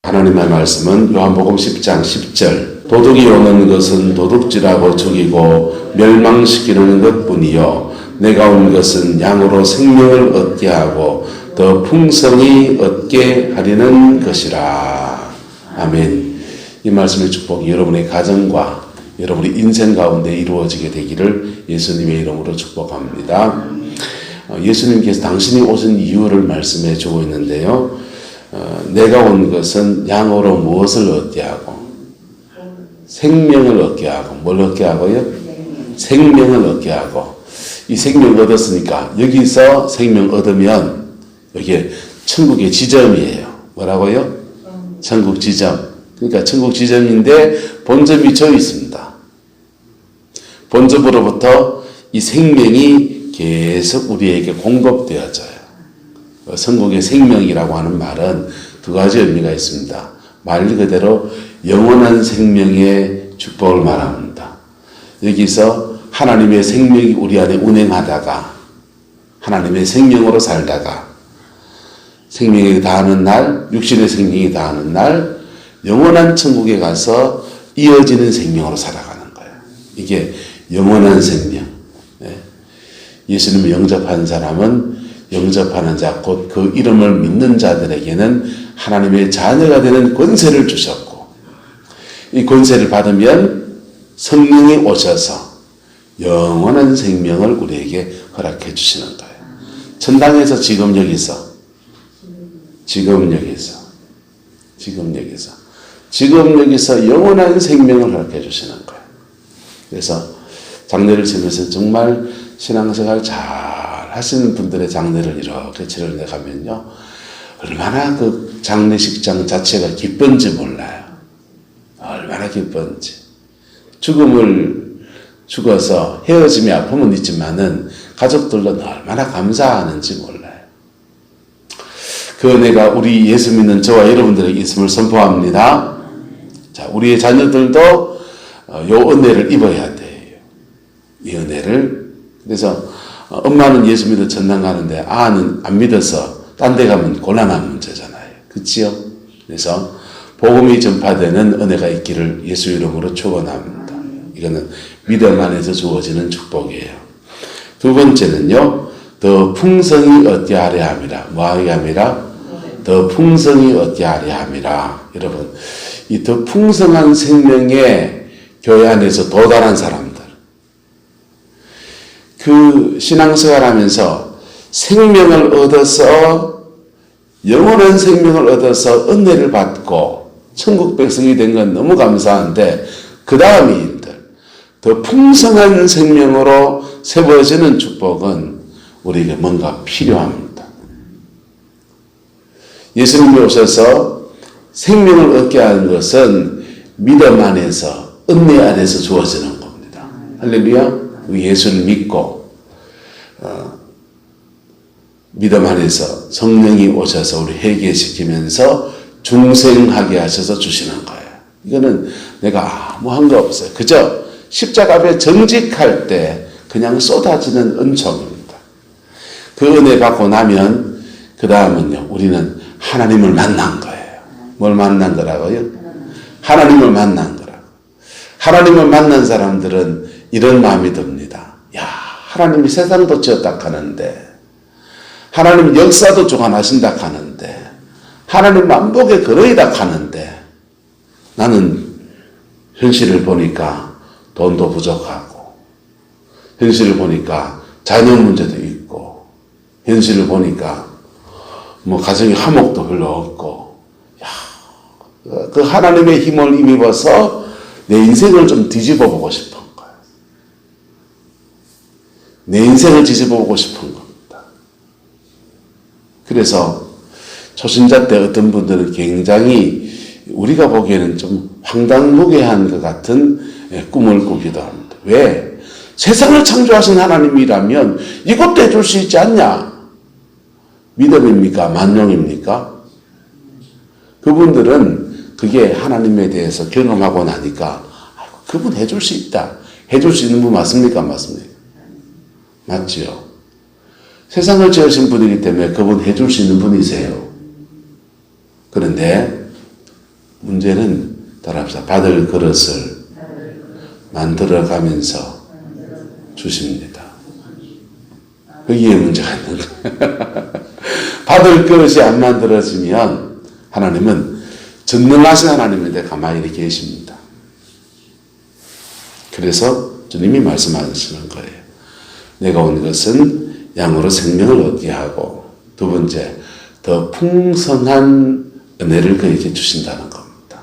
하나님의 말씀은 요한복음 10장 10절 도둑이 오는 것은 도둑질하고 죽이고 멸망시키는 것뿐이요 내가 온 것은 양으로 생명을 얻게 하고 더 풍성히 얻게 하려는 것이라. 아멘. 이 말씀의 축복이 여러분의 가정과 여러분의 인생 가운데 이루어지게 되기를 예수님의 이름으로 축복합니다. 예수님께서 당신이 오신 이유를 말씀해 주고 있는데요. 내가 온 것은 양으로 무엇을 얻게 하고 생명을 얻게 하고 뭘 얻게 하고요? 생명을 얻게 하고 이 생명을 얻었으니까 여기서 생명 얻으면 여기에 천국의 지점이에요. 뭐라고요? 천국 지점. 그러니까 천국 지점인데 본점이 저 있습니다. 본점으로부터 이 생명이 계속 우리에게 공급되어져요. 천국의 생명이라고 하는 말은 두 가지 의미가 있습니다. 말 그대로 영원한 생명의 축복을 말합니다. 여기서 하나님의 생명이 우리 안에 운행하다가 하나님의 생명으로 살다가 생명이 다하는 날, 육신의 생명이 다하는 날 영원한 천국에 가서 이어지는 생명으로 살아가는 거예요. 이게 영원한 생명. 예수님을 영접한 사람은 영접하는 자, 곧 그 이름을 믿는 자들에게는 하나님의 자녀가 되는 권세를 주셨고 이 권세를 받으면 성령이 오셔서 영원한 생명을 우리에게 허락해 주시는 거예요. 천당에서 지금 여기서 영원한 생명을 허락해 주시는 거예요. 그래서 장례를 치면서 정말 신앙생활 잘 하시는 분들의 장례를 이렇게 치러내 가면요. 얼마나 그 장례식장 자체가 기쁜지 몰라요. 얼마나 기쁜지. 죽어서 헤어짐의 아픔은 있지만은 가족들도 얼마나 감사하는지 몰라요. 그 은혜가 우리 예수 믿는 저와 여러분들에게 있음을 선포합니다. 자, 우리의 자녀들도 요 은혜를 입어야 돼요. 이 은혜를. 그래서 엄마는 예수 믿어 천당 가는데 아는 안 믿어서 딴 데 가면 곤란한 문제잖아요. 그치요? 그래서 복음이 전파되는 은혜가 있기를 예수 이름으로 축원합니다. 이거는 믿음 안에서 주어지는 축복이에요. 두 번째는요. 더 풍성히 얻게 하려 함이라. 뭐 하게 함이라? 더 풍성히 얻게 하려 함이라. 여러분, 이 더 풍성한 생명에 교회 안에서 도달한 사람들, 그 신앙생활 하면서 생명을 얻어서 영원한 생명을 얻어서 은혜를 받고 천국 백성이 된 건 너무 감사한데 그 다음이 일들 더 풍성한 생명으로 세워지는 축복은 우리에게 뭔가 필요합니다. 예수님이 오셔서 생명을 얻게 하는 것은 믿음 안에서 은혜 안에서 주어지는 겁니다. 할렐루야. 예수를 믿고 믿음 안에서 성령이 오셔서 우리 회개시키면서 중생하게 하셔서 주시는 거예요. 이거는 내가 아무 한 거 없어요. 그저 십자가 앞에 정직할 때 그냥 쏟아지는 은총입니다. 그 은혜 받고 나면 그 다음은요. 우리는 하나님을 만난 거예요. 뭘 만난 거라고요? 하나님을 만난 거라고. 하나님을 만난 사람들은 이런 마음이 듭니다. 야, 하나님이 세상도 지었다 하는데 하나님 역사도 주관하신다 하는데 하나님 만복의 근원이다 하는데 나는 현실을 보니까 돈도 부족하고 현실을 보니까 자녀 문제도 있고 현실을 보니까 뭐 가정의 화목도 별로 없고 야, 그 하나님의 힘을 힘입어서 내 인생을 좀 뒤집어 보고 싶은 거예요. 내 인생을 뒤집어 보고 싶은 겁니다. 그래서 초신자 때 어떤 분들은 굉장히 우리가 보기에는 좀 황당무계한 것 같은 꿈을 꾸기도 합니다. 왜? 세상을 창조하신 하나님이라면 이것도 해줄 수 있지 않냐? 믿음입니까? 만용입니까? 그분들은 그게 하나님에 대해서 경험하고 나니까 그분 해줄 수 있다. 해줄 수 있는 분 맞습니까? 맞습니까? 맞지요? 세상을 지으신 분이기 때문에 그분 해줄 수 있는 분이세요. 그런데 문제는 따라합시다. 받을 그릇을 만들어가면서 주십니다. 거기에 문제가 있는 거예요. 받을 그릇이 안 만들어지면 하나님은 전능하신 하나님인데 가만히 계십니다. 그래서 주님이 말씀하시는 거예요. 내가 온 것은 양으로 생명을 얻게 하고, 두 번째, 더 풍성한 은혜를 그에게 주신다는 겁니다.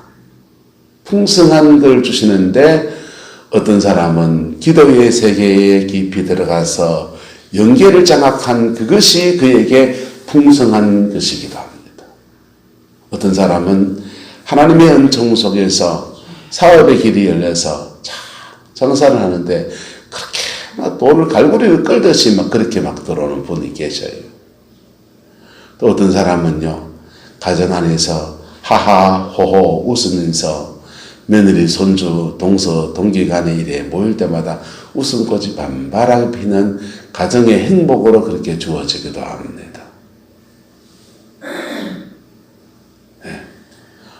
풍성한 걸 주시는데 어떤 사람은 기도의 세계에 깊이 들어가서 영계를 장악한 그것이 그에게 풍성한 것이기도 합니다. 어떤 사람은 하나님의 은총 속에서 사업의 길이 열려서 장사를 하는데 그렇게 막 돈을 갈고리를 끌듯이 막 그렇게 막 들어오는 분이 계셔요. 또 어떤 사람은요, 가정 안에서 하하 호호 웃으면서 며느리 손주 동서 동기 간의 일에 모일 때마다 웃음꽃이 반발하게 피는 가정의 행복으로 그렇게 주어지기도 합니다. 네.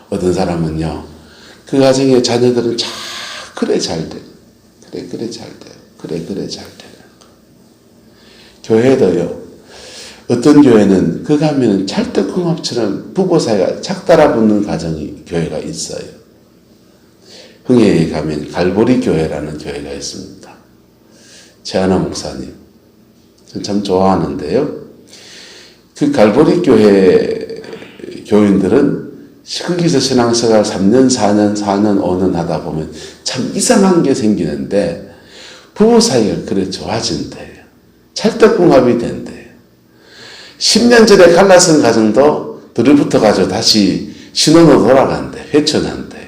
어떤 사람은요, 그 가정의 자녀들은 그래 잘 돼. 그래 잘 돼요. 그래 잘 돼요. 교회도요, 어떤 교회는 그 가면은 찰떡궁합처럼 부부 사이가 착 달라붙는 가정이 교회가 있어요. 흥해에 가면 갈보리 교회라는 교회가 있습니다. 최하나 목사님, 전 참 좋아하는데요. 그 갈보리 교회 교인들은 거기서 신앙생활 3년, 4년, 5년 하다 보면 참 이상한 게 생기는데 부부 사이가 그래 좋아진대요. 찰떡궁합이 된대요. 10년 전에 갈라선 가정도 들어붙어가지고 다시 신혼으로 돌아간대. 회춘한대요.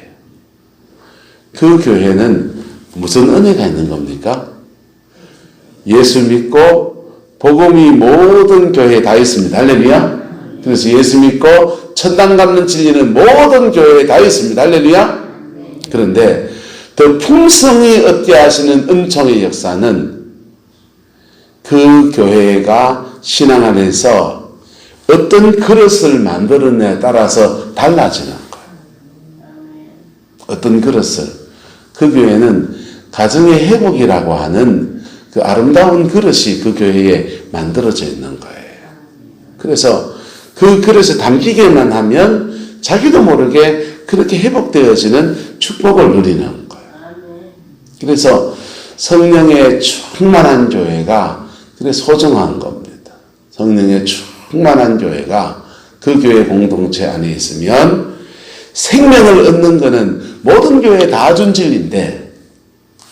그 교회는 무슨 은혜가 있는 겁니까? 예수 믿고 복음이 모든 교회에 다 있습니다. 할렐루야. 그래서 예수 믿고 천당 갖는 진리는 모든 교회에 다 있습니다. 할렐루야. 그런데 더 풍성히 얻게 하시는 은총의 역사는 그 교회가 신앙 안에서 어떤 그릇을 만드느냐에 따라서 달라지는 거예요. 어떤 그릇을. 그 교회는 가정의 회복이라고 하는 그 아름다운 그릇이 그 교회에 만들어져 있는 거예요. 그래서 그 그릇에 담기게만 하면 자기도 모르게 그렇게 회복되어지는 축복을 누리는 거예요. 그래서 성령의 충만한 교회가 그래 소중한 겁니다. 성령의 충만한 교회가 그 교회 공동체 안에 있으면 생명을 얻는 것은 모든 교회에 다 준 진리인데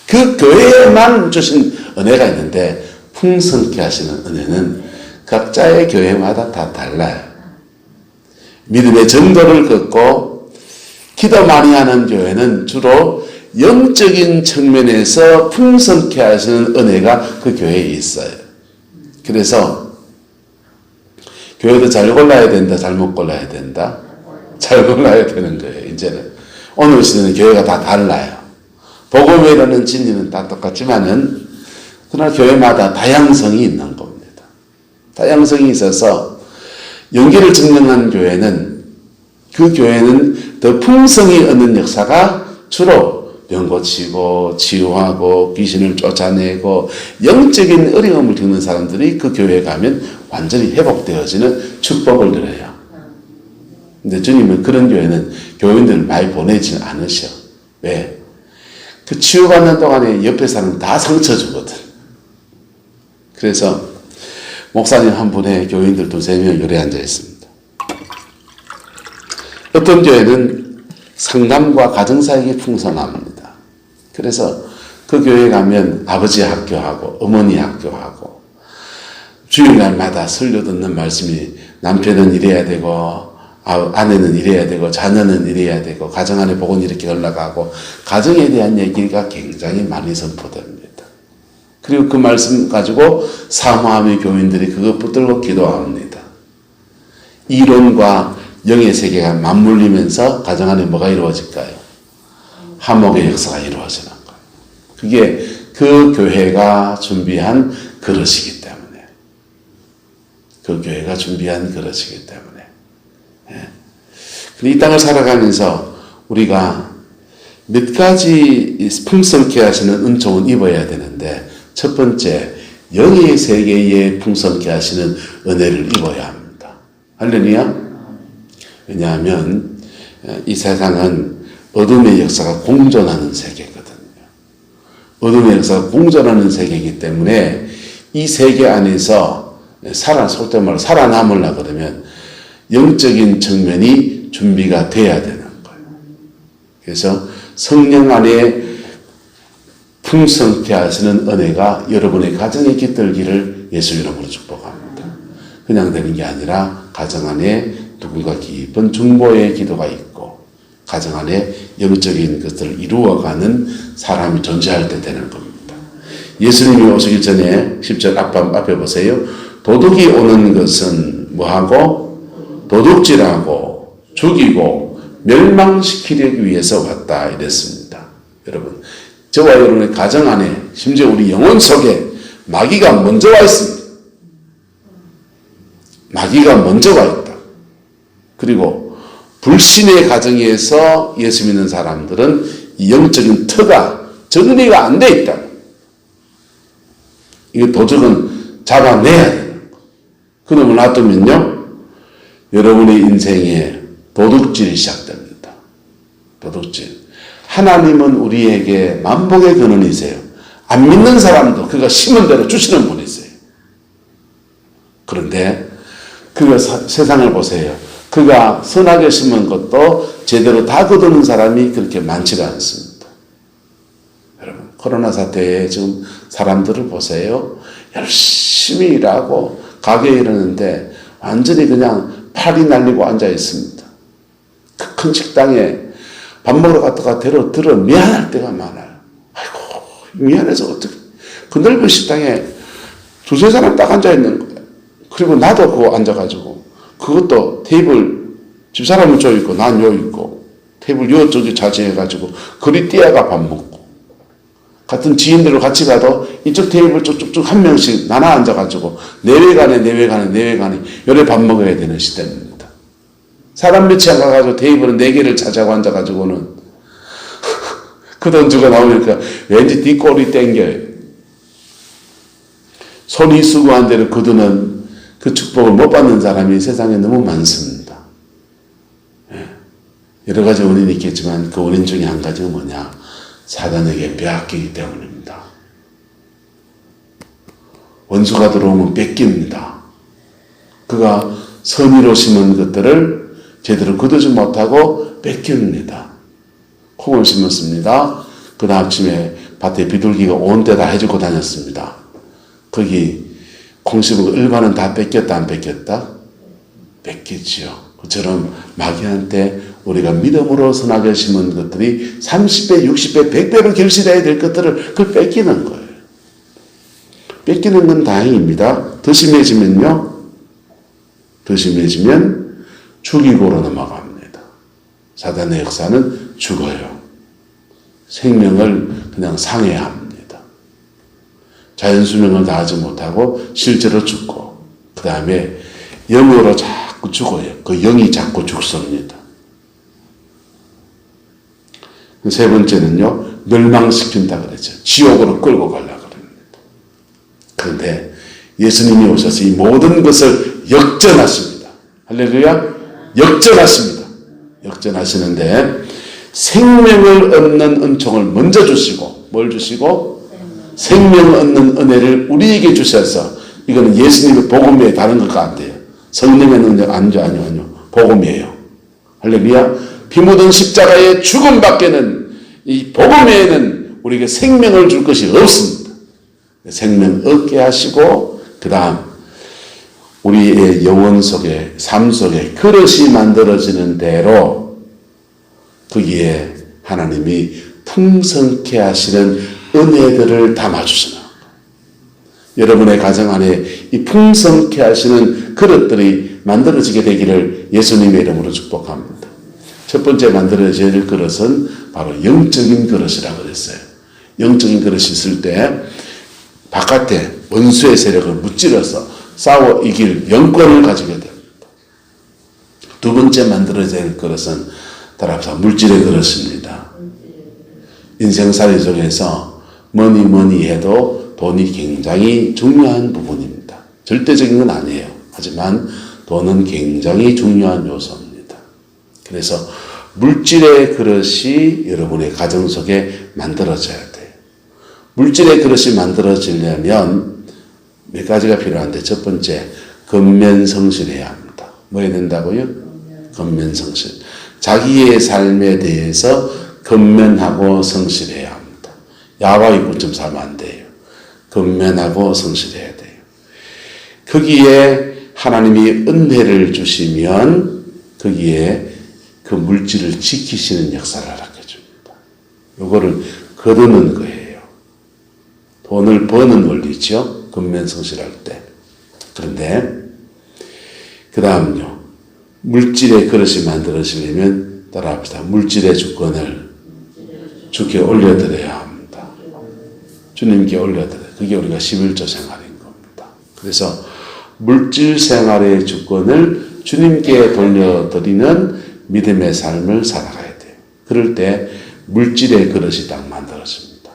그 교회에만 주신 은혜가 있는데 풍성케 하시는 은혜는 각자의 교회마다 다 달라요. 믿음의 정도를 걷고 기도 많이 하는 교회는 주로 영적인 측면에서 풍성케 하시는 은혜가 그 교회에 있어요. 그래서 교회도 잘 골라야 된다, 잘못 골라야 된다? 잘 골라야 되는 거예요, 이제는. 오늘 시대는 교회가 다 달라요. 복음이라는 진리는 다 똑같지만은, 그러나 교회마다 다양성이 있는 겁니다. 다양성이 있어서, 연기를 증명한 교회는, 그 교회는 더 풍성히 얻는 역사가 주로 병 고치고 치유하고 귀신을 쫓아내고 영적인 어려움을 겪는 사람들이 그 교회에 가면 완전히 회복되어지는 축복을 누려요. 근데 주님은 그런 교회는 교인들을 많이 보내지 않으셔. 왜? 그 치유받는 동안에 옆에 사람 다 상처 주거든. 그래서 목사님 한 분의 교인들 2-3명 요래 앉아 있습니다. 어떤 교회는 상담과 가정사역이 풍성합니다. 그래서 그 교회 가면 아버지 학교하고 어머니 학교하고 주일날마다 설교 듣는 말씀이 남편은 이래야 되고 아내는 이래야 되고 자녀는 이래야 되고 가정 안에 복은 이렇게 흘러가고 가정에 대한 얘기가 굉장히 많이 선포됩니다. 그리고 그 말씀 가지고 사모함의 교인들이 그것 붙들고 기도합니다. 이론과 영의 세계가 맞물리면서 가정 안에 뭐가 이루어질까요? 화목의 역사가 이루어지는 거예요. 그게 그 교회가 준비한 그릇이기 때문에. 그 교회가 준비한 그릇이기 때문에. 예. 근데 이 땅을 살아가면서 우리가 몇 가지 풍성케 하시는 은총은 입어야 되는데 첫 번째, 영의 세계에 풍성케 하시는 은혜를 입어야 합니다. 할렐루야. 왜냐하면 이 세상은 어둠의 역사가 공존하는 세계거든요. 어둠의 역사가 공존하는 세계이기 때문에 이 세계 안에서 속된 말로 살아남으려고 그러면 영적인 측면이 준비가 돼야 되는 거예요. 그래서 성령 안에 풍성케 하시는 은혜가 여러분의 가정에 깃들기를 예수 이름으로 축복합니다. 그냥 되는 게 아니라 가정 안에 누군가 깊은 중보의 기도가 있고 가정 안에 영적인 것들을 이루어가는 사람이 존재할 때 되는 겁니다. 예수님이 오시기 전에 10절 앞에 보세요. 도둑이 오는 것은 뭐하고? 도둑질하고 죽이고 멸망시키기 위해서 왔다 이랬습니다. 여러분, 저와 여러분의 가정 안에 심지어 우리 영혼 속에 마귀가 먼저 와 있습니다. 마귀가 먼저 와 있다. 그리고 불신의 가정에서 예수 믿는 사람들은 이 영적인 터가 정리가 안 돼 있다. 이 도적은 잡아내야 돼요. 그놈을 놔두면요, 여러분의 인생에 도둑질이 시작됩니다. 도둑질. 하나님은 우리에게 만복의 근원이세요. 안 믿는 사람도 그가 심은 대로 주시는 분이세요. 그런데 그가 세상을 보세요. 그가 선하게 심은 것도 제대로 다 거두는 사람이 그렇게 많지가 않습니다. 여러분, 코로나 사태에 지금 사람들을 보세요. 열심히 일하고 가게에 이러는데 완전히 그냥 팔이 날리고 앉아 있습니다. 그 큰 식당에 밥 먹으러 갔다가 들어 미안할 때가 많아요. 아이고, 미안해서 어떻게. 그 넓은 식당에 두세 사람 딱 앉아 있는 거예요. 그리고 나도 그거 앉아가지고, 그것도 테이블, 집사람은 저 있고, 난 요 있고, 테이블 요 저기 자제해가지고, 그리 띄어가 밥 먹고, 같은 지인들과 같이 가도 이쪽 테이블 쭉쭉쭉 한 명씩 나눠 앉아가지고, 내외간에, 요래 밥 먹어야 되는 시대입니다. 사람 몇이 안 가가지고 테이블은 4개를 차지하고 앉아가지고는 그 돈 주고 나오니까 왠지 뒷골이 땡겨요. 손이 수고한 대로 거두는 그 축복을 못 받는 사람이 세상에 너무 많습니다. 여러 가지 원인이 있겠지만 그 원인 중에 한 가지가 뭐냐? 사단에게 빼앗기기 때문입니다. 원수가 들어오면 뺏깁니다. 그가 선의로 심은 것들을 제대로 거두지 못하고 뺏깁니다. 콩을 심었습니다. 그 다음 아침에 밭에 비둘기가 온 데 다 해주고 다녔습니다. 거기 콩 심은 거 일반은 다 뺏겼다 안 뺏겼다? 뺏겼지요. 그처럼 마귀한테 우리가 믿음으로 선하게 심은 것들이 30배, 60배, 100배로 결실해야 될 것들을 그걸 뺏기는 거예요. 뺏기는 건 다행입니다. 더 심해지면 죽이고로 넘어갑니다. 사단의 역사는 죽어요. 생명을 그냥 상해합니다. 자연수명을 다하지 못하고 실제로 죽고, 그 다음에 영으로 자꾸 죽어요. 그 영이 자꾸 죽습니다. 세 번째는요, 멸망시킨다 그랬죠. 지옥으로 끌고 가려고 그럽니다. 그런데 예수님이 오셔서 이 모든 것을 역전하십니다. 할렐루야. 역전하십니다. 역전하시는데 생명을 얻는 은총을 먼저 주시고, 뭘 주시고? 생명을 얻는 은혜를 우리에게 주셔서, 이거는 예수님의 복음에 다른 것과 안 돼요. 성령의 능력 아니요. 복음이에요. 할렐루야. 피 묻은 십자가의 죽음 밖에는 이 복음에는 우리에게 생명을 줄 것이 없습니다. 생명 얻게 하시고, 그 다음 우리의 영혼 속에, 삶 속에 그릇이 만들어지는 대로 거기에 하나님이 풍성케 하시는 은혜들을 담아주시는, 여러분의 가정 안에 이 풍성케 하시는 그릇들이 만들어지게 되기를 예수님의 이름으로 축복합니다. 첫 번째 만들어져야 될 그릇은 바로 영적인 그릇이라고 그랬어요. 영적인 그릇이 있을 때 바깥에 원수의 세력을 무찌러서 싸워 이길 영권을 가지게 됩니다. 두 번째 만들어져야 될 그릇은 따라서 물질의 그릇입니다. 인생살이 속에서 뭐니 해도 돈이 굉장히 중요한 부분입니다. 절대적인 건 아니에요. 하지만 돈은 굉장히 중요한 요소입니다. 그래서 물질의 그릇이 여러분의 가정 속에 만들어져야 돼요. 물질의 그릇이 만들어지려면 몇 가지가 필요한데, 첫 번째, 근면성실해야 합니다. 뭐 해야 된다고요? 근면성실. 자기의 삶에 대해서 근면하고 성실해야 합니다. 야바이꾼처럼 살면 안 돼요. 근면하고 성실해야 돼요. 거기에 하나님이 은혜를 주시면 거기에 그 물질을 지키시는 역사를 허락해줍니다. 요거를 거두는 거예요. 돈을 버는 원리죠. 근면성실할 때. 그런데 그 다음요. 물질의 그릇이 만들어지려면 따라합시다. 물질의 주권을 주께 올려드려야 합니다. 주님께 올려드려야. 그게 우리가 11조 생활인 겁니다. 그래서 물질 생활의 주권을 주님께 돌려드리는 믿음의 삶을 살아가야 돼요. 그럴 때 물질의 그릇이 딱 만들어집니다.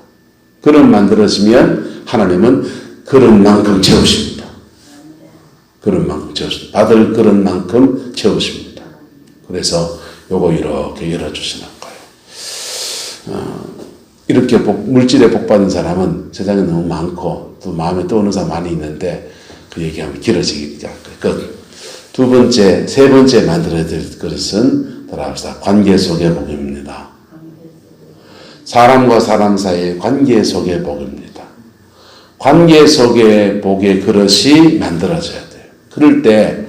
그릇 만들어지면 하나님은 그릇만큼 채우십니다. 그릇만큼 채우십니다. 받을 그릇만큼 채우십니다. 그래서 요거 이렇게 열어주시는 거예요. 이렇게 물질에 복받은 사람은 세상에 너무 많고 또 마음에 떠오르는 사람 많이 있는데 그 얘기하면 길어지기가 끝. 두 번째, 세 번째 만들어야 될 것은 따라합시다. 관계 속의 복입니다. 사람과 사람 사이의 관계 속의 복입니다. 관계 속의 복의 그릇이 만들어져야 돼요. 그럴 때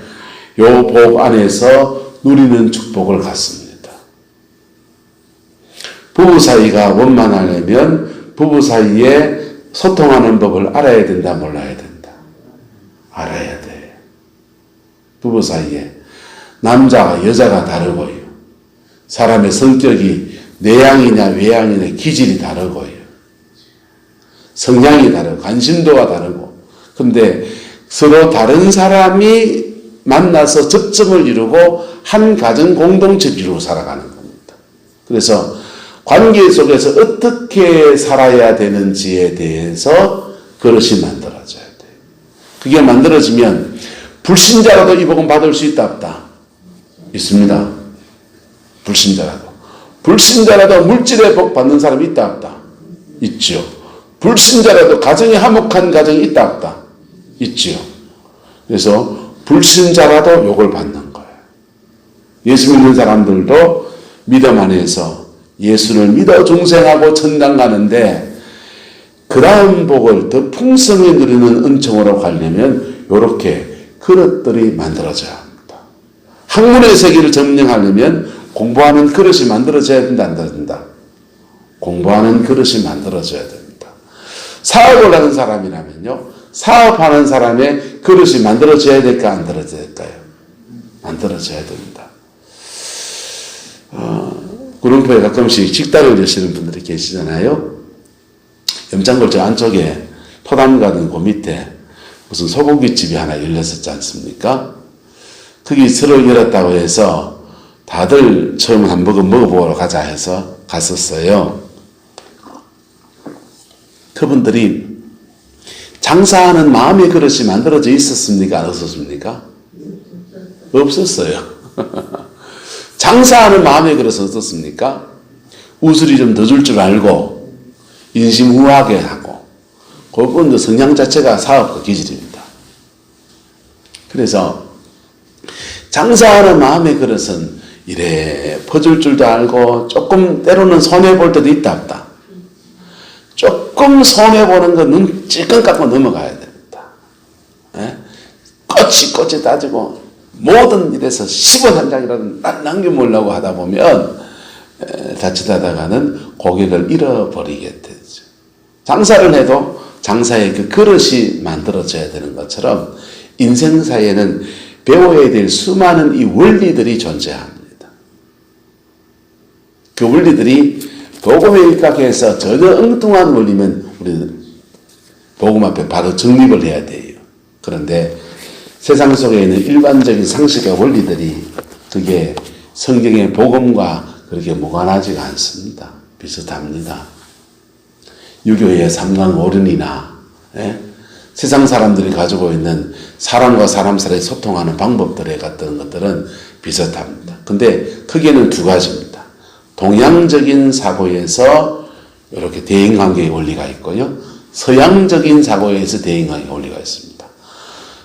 요 복 안에서 누리는 축복을 갖습니다. 부부 사이가 원만하려면 부부 사이에 소통하는 법을 알아야 된다, 몰라야 된다? 알아야 돼요. 부부 사이에 남자가 여자가 다르고요. 사람의 성격이 내향이냐 외향이냐 기질이 다르고요. 성향이 다르고 관심도가 다르고. 그런데 서로 다른 사람이 만나서 접점을 이루고 한 가정 공동체를 이루고 살아가는 겁니다. 그래서 관계 속에서 어떻게 살아야 되는지에 대해서 그릇이 만들어져야 돼요. 그게 만들어지면 불신자라도 이 복음 받을 수 있다 없다? 있습니다. 불신자라도. 불신자라도 물질의 복 받는 사람이 있다 없다? 있죠. 불신자라도 가정이 화목한 가정이 있다 없다? 있죠. 그래서 불신자라도 욕을 받는 거예요. 예수 믿는 사람들도 믿음 안에서 예수를 믿어 중생하고 천당 가는데 그 다음 복을 더 풍성히 누리는 은총으로 가려면 이렇게 그릇들이 만들어져야 합니다. 학문의 세계를 점령하려면 공부하는 그릇이 만들어져야 된다, 안 된다? 공부하는 그릇이 만들어져야 됩니다. 사업을 하는 사람이라면요, 사업하는 사람의 그릇이 만들어져야 될까, 안 만들어져야 될까요? 만들어져야 됩니다. 구름포에 가끔씩 식당을 여시는 분들이 계시잖아요. 염창골 안쪽에 토담 가든 그 밑에 무슨 소고기집이 하나 열렸었지 않습니까? 거기 새로 열었다고 해서 다들 처음 한번 먹어보러 가자 해서 갔었어요. 그분들이 장사하는 마음의 그릇이 만들어져 있었습니까? 안 없었습니까? 없었어요. 장사하는 마음의 그릇은 어떻습니까? 우슬이 좀 더 줄 줄 알고 인심후하게 하고 그분 성향 자체가 사업가 기질입니다. 그래서 장사하는 마음의 그릇은 이래 퍼줄 줄도 알고 조금 때로는 손해볼 때도 있다 없다. 조금 손해보는 거 눈 찔끔 감고 넘어가야 됩니다. 예? 꼬치 따지고 모든 일에서 10원 한 장이라도 남겨보려고 하다 보면 자칫하다가는 고객을 잃어버리게 되죠. 장사를 해도 장사의 그 그릇이 만들어져야 되는 것처럼 인생사에는 배워야 될 수많은 이 원리들이 존재합니다. 그 원리들이 복음에 입각해서 전혀 엉뚱한 원리면 우리는 복음 앞에 바로 정립을 해야 돼요. 그런데 세상 속에 있는 일반적인 상식과 원리들이 그게 성경의 복음과 그렇게 무관하지가 않습니다. 비슷합니다. 유교의 삼강오륜이나 세상 사람들이 가지고 있는 사람과 사람 사이에 소통하는 방법들에 같은 것들은 비슷합니다. 근데 크게는 두 가지입니다. 동양적인 사고에서 이렇게 대인관계의 원리가 있고요. 서양적인 사고에서 대인관계의 원리가 있습니다.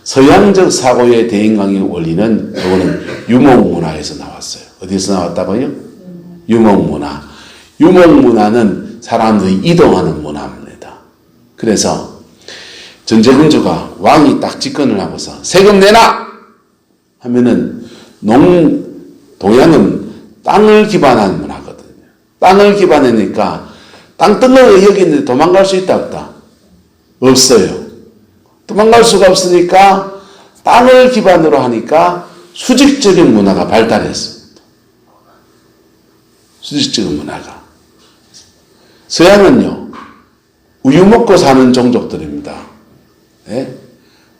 서양적 사고의 대인관계의 원리는 이거는 유목문화에서 나왔어요. 어디서 나왔다고요? 유목문화. 유목문화는 사람들이 이동하는 문화입니다. 그래서 전제군주가 왕이 딱 집권을 하고서 세금 내놔! 하면은 동양은 땅을 기반한 문화거든요. 땅을 기반하니까 땅덩어리가 여기 있는데 도망갈 수 있다 없다? 없어요. 도망갈 수가 없으니까 땅을 기반으로 하니까 수직적인 문화가 발달했습니다. 수직적인 문화가. 서양은요, 우유 먹고 사는 종족들입니다. 네?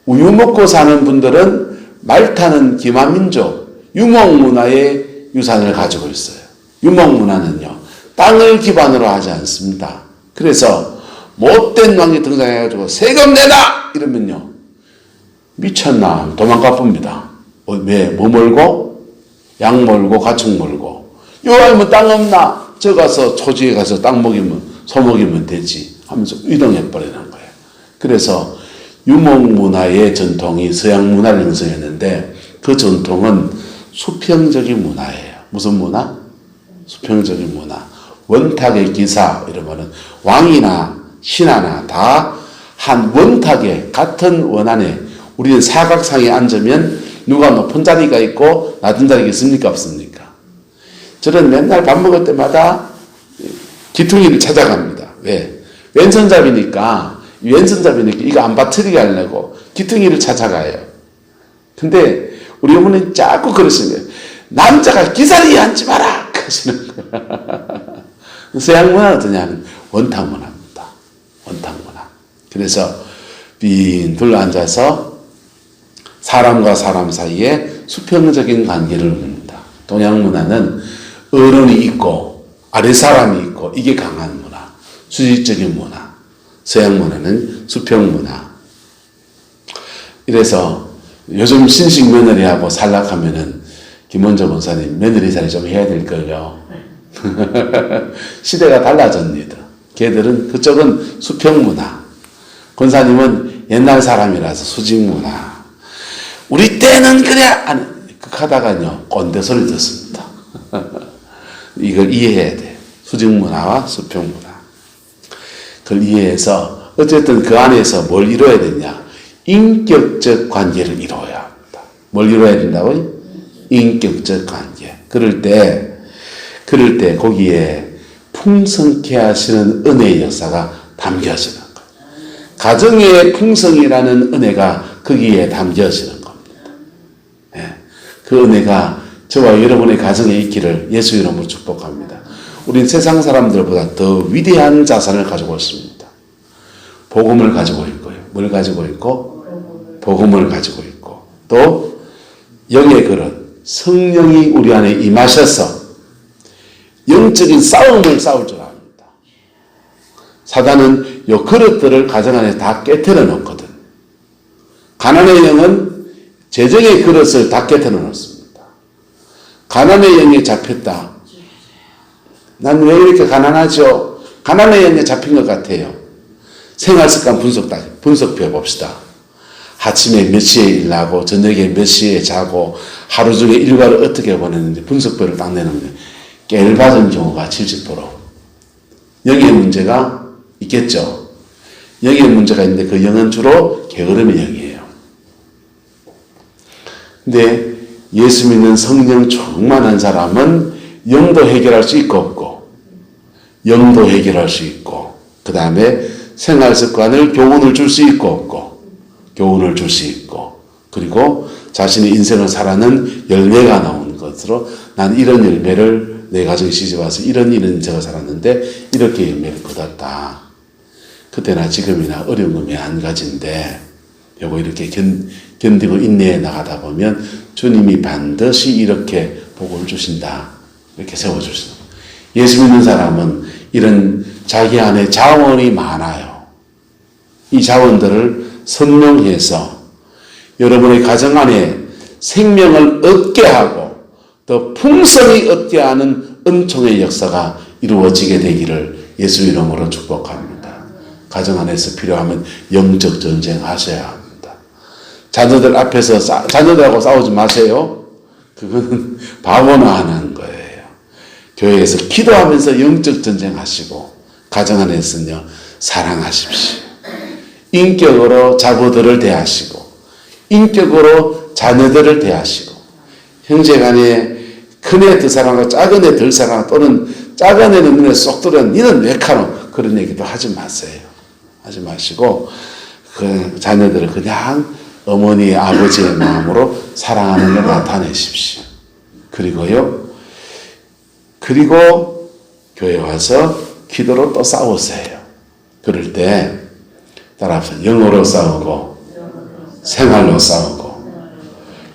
우유 먹고 사는 분들은 말 타는 기마민족, 유목문화의 유산을 가지고 있어요. 유목문화는요, 땅을 기반으로 하지 않습니다. 그래서 못된 왕이 등장해가지고 세금 내라! 이러면요, 미쳤나? 도망가 봅니다. 왜? 뭐 몰고? 양 몰고, 가축 몰고. 요 아니면 땅 없나? 저 가서 초지에 가서 땅 먹이면, 소 먹이면 되지. 하면서 이동해버리는 거예요. 그래서 유목문화의 전통이 서양 문화를 형성했는데 그 전통은 수평적인 문화예요. 무슨 문화? 수평적인 문화. 원탁의 기사 이러면은 왕이나 신하나 다 한 원탁에 같은 원안에 우리는 사각상에 앉으면 누가 높은 자리가 있고 낮은 자리가 있습니까? 없습니까? 저는 맨날 밥 먹을 때마다 기퉁이를 찾아갑니다. 왜? 왼손잡이니까 이거 안 바트리게 하려고 기퉁이를 찾아가요. 근데 우리 어머니는 자꾸 그러시는 거예요. 남자가 기사리에 앉지 마라! 그러시는 거예요. 서양 문화는 어떠냐면 원탁 문화입니다. 원탁 문화. 그래서 빈 둘러앉아서 사람과 사람 사이에 수평적인 관계를 묻는다. 동양 문화는 어른이 있고 아랫사람이 있고 이게 강한 문화. 수직적인 문화. 서양 문화는 수평 문화. 이래서 요즘 신식 며느리하고 살락하면은 김원조 권사님 며느리 살이 좀 해야 될 거예요. 시대가 달라집니다. 걔들은 그쪽은 수평 문화. 권사님은 옛날 사람이라서 수직 문화. 우리 때는 그래! 하다가요, 꼰대 소리 듣습니다. 이걸 이해해야 돼. 수직 문화와 수평 문화. 그걸 이해해서 어쨌든 그 안에서 뭘 이루어야 되냐? 인격적 관계를 이루어야 합니다. 뭘 이루어야 된다고요? 인격적 관계. 그럴 때 거기에 풍성케 하시는 은혜의 역사가 담겨지는 거예요. 가정의 풍성이라는 은혜가 거기에 담겨지는 겁니다. 네. 그 은혜가 저와 여러분의 가정에 있기를 예수 이름으로 축복합니다. 우린 세상 사람들보다 더 위대한 자산을 가지고 있습니다. 복음을 가지고 있고요. 뭘 가지고 있고? 복음을 가지고 있고 또 영의 그릇 성령이 우리 안에 임하셔서 영적인 싸움을 싸울 줄 압니다. 사단은 요 그릇들을 가정 안에 다 깨트려 놓거든. 가난의 영은 재정의 그릇을 다 깨트려 놓습니다. 가난의 영에 잡혔다. 난 왜 이렇게 가난하죠? 가난의 영에 잡힌 것 같아요. 생활습관 분석해 봅시다. 아침에 몇 시에 일하고 저녁에 몇 시에 자고 하루 중에 일과를 어떻게 보냈는지 분석표를 딱 내는 거예요. 깨알받은 경우가 70%. 영의 문제가 있겠죠. 영의 문제가 있는데 그 영은 주로 게으름의 영이에요. 근데 예수 믿는 성령 충만한 사람은 영도 해결할 수 있고 없고 영도 해결할 수 있고 그 다음에 생활습관을 교훈을 줄 수 있고 없고 교훈을 줄 수 있고 그리고 자신의 인생을 살아는 열매가 나오는 것으로 난 이런 열매를 내 가정에 시집와서 이런 제가 살았는데 이렇게 열매를 거뒀다. 그때나 지금이나 어려운 건 한 가지인데 요거 이렇게 견디고 인내해 나가다 보면 주님이 반드시 이렇게 복을 주신다. 이렇게 세워주시는 거예요. 예수 믿는 사람은 이런 자기 안에 자원이 많아요. 이 자원들을 선용해서 여러분의 가정 안에 생명을 얻게 하고 더 풍성히 얻게 하는 은총의 역사가 이루어지게 되기를 예수 이름으로 축복합니다. 가정 안에서 필요하면 영적 전쟁 하셔야 합니다. 자녀들 앞에서 자녀들하고 싸우지 마세요. 그거는 바보나 하는 거예요. 교회에서 기도하면서 영적 전쟁 하시고 가정 안에서는요 사랑하십시오. 인격으로 자녀들을 대하시고 인격으로 자녀들을 대하시고 형제간에 큰애 더 사랑하고 작은애 덜 사랑하고 또는 작은애는 눈에 쏙 들어 니는 왜 카노 그런 얘기도 하지 마세요. 하지 마시고 그 자녀들을 그냥 어머니 아버지의 마음으로 사랑하는 걸 나타내십시오. 그리고 교회 와서 기도로 또 싸우세요. 그럴 때 따라서 영어로 싸우고 생활로 싸우고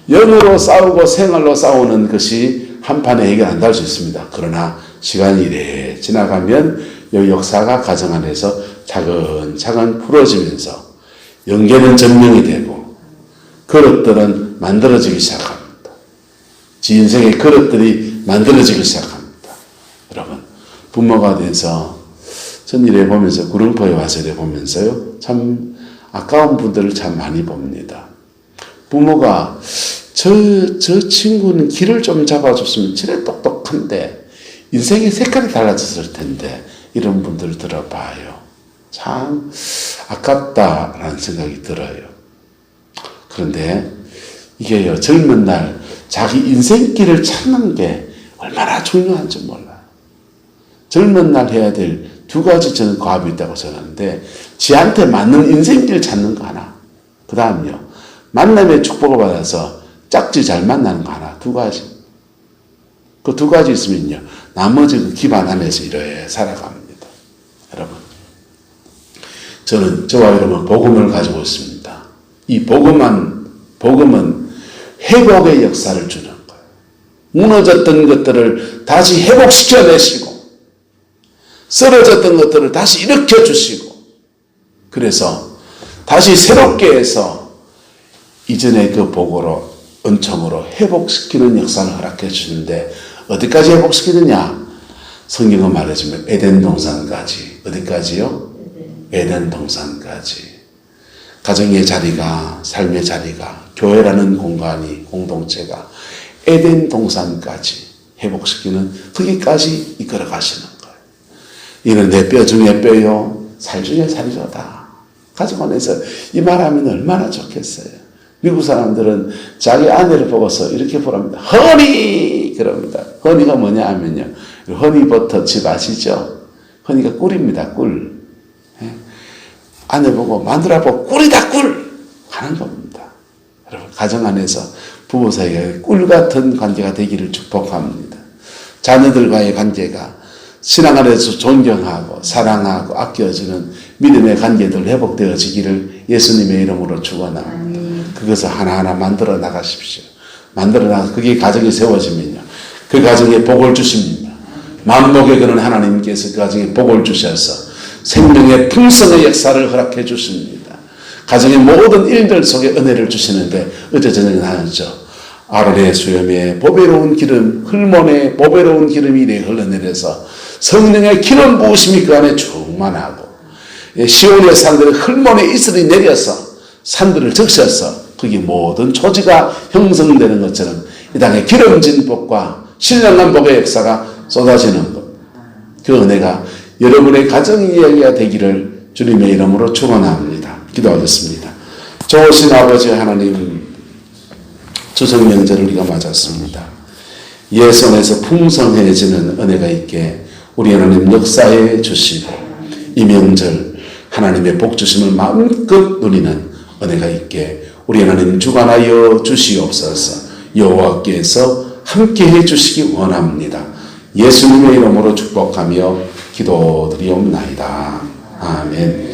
영어로 싸우고 생활로 싸우는 것이 한판에 해결 안 될 수 있습니다. 그러나 시간이 이래 지나가면 이 역사가 가정 안에서 차근차근 풀어지면서 영계는 점령이 되고 그릇들은 만들어지기 시작합니다. 지 인생의 그릇들이 만들어지기 시작합니다. 여러분 부모가 돼서 전 이래 보면서 구릉포에 와서 이래 보면서요 참 아까운 분들을 참 많이 봅니다. 부모가 저 친구는 길을 좀 잡아줬으면 저래 똑똑한데 인생의 색깔이 달라졌을 텐데 이런 분들 들어봐요. 참 아깝다라는 생각이 들어요. 그런데 이게요 젊은 날 자기 인생길을 찾는 게 얼마나 중요한지 몰라요. 젊은 날 해야 될 두 가지 저는 과업이 있다고 생각하는데 지한테 맞는 인생길 찾는 거 하나 그 다음요 만남의 축복을 받아서 짝지 잘 만나는 거 하나 두 가지 그 두 가지 있으면요 나머지 그 기반 안에서 이렇게 살아갑니다. 여러분 저는 저와 여러분 복음을 가지고 있습니다. 이 복음은 회복의 역사를 주는 거예요. 무너졌던 것들을 다시 회복시켜내시고 쓰러졌던 것들을 다시 일으켜주시고 그래서 다시 새롭게 해서 이전의 그 복으로 은총으로 회복시키는 역사를 허락해 주시는데 어디까지 회복시키느냐 성경은 말해주면 에덴 동산까지 어디까지요? 에덴 동산까지 가정의 자리가 삶의 자리가 교회라는 공간이 공동체가 에덴 동산까지 회복시키는 거기까지 이끌어 가시는 거예요. 이는 내 뼈 중에 뼈요 살 중에 살이로다. 가정 안에서 이 말하면 얼마나 좋겠어요. 미국 사람들은 자기 아내를 보고서 이렇게 보랍니다. 허니! 그럽니다. 허니가 뭐냐 하면요. 허니버터 칩 아시죠? 허니가 꿀입니다. 꿀. 아내 보고 마누라 보고 꿀이다 꿀! 하는 겁니다. 여러분 가정 안에서 부부 사이에 꿀 같은 관계가 되기를 축복합니다. 자녀들과의 관계가 신앙 안에서 존경하고 사랑하고 아껴주는 믿음의 관계들 회복되어지기를 예수님의 이름으로 축원합니다. 그것을 하나하나 만들어 나가십시오. 만들어 나가 그게 가정이 세워지면요. 그 가정에 복을 주십니다. 만복의 그런 하나님께서 그 가정에 복을 주셔서 생명의 풍성의 역사를 허락해 주십니다. 가정의 모든 일들 속에 은혜를 주시는데 어제 저녁에 나눴죠. 아론의 수염에 보배로운 기름, 흘몬의 보배로운 기름이 흘러내려서 성령의 기름 부으심이 그 안에 충만하고 시온의 산들의 흘몬의 이슬이 내려서 산들을 적셔서 거기 모든 초지가 형성되는 것처럼 이 땅에 기름진 복과 신령한 복의 역사가 쏟아지는 것. 그 은혜가 여러분의 가정 이야기가 되기를 주님의 이름으로 축원합니다. 기도하겠습니다. 좋으신 아버지 하나님 추석 명절을 우리가 맞았습니다. 예수 안에서 풍성해지는 은혜가 있게 우리 하나님 역사해 주시고 이 명절 하나님의 복 주심을 마음껏 누리는 은혜가 있게 우리 하나님 주관하여 주시옵소서. 여호와께서 함께해 주시기 원합니다. 예수님의 이름으로 축복하며 기도드리옵나이다. 아멘.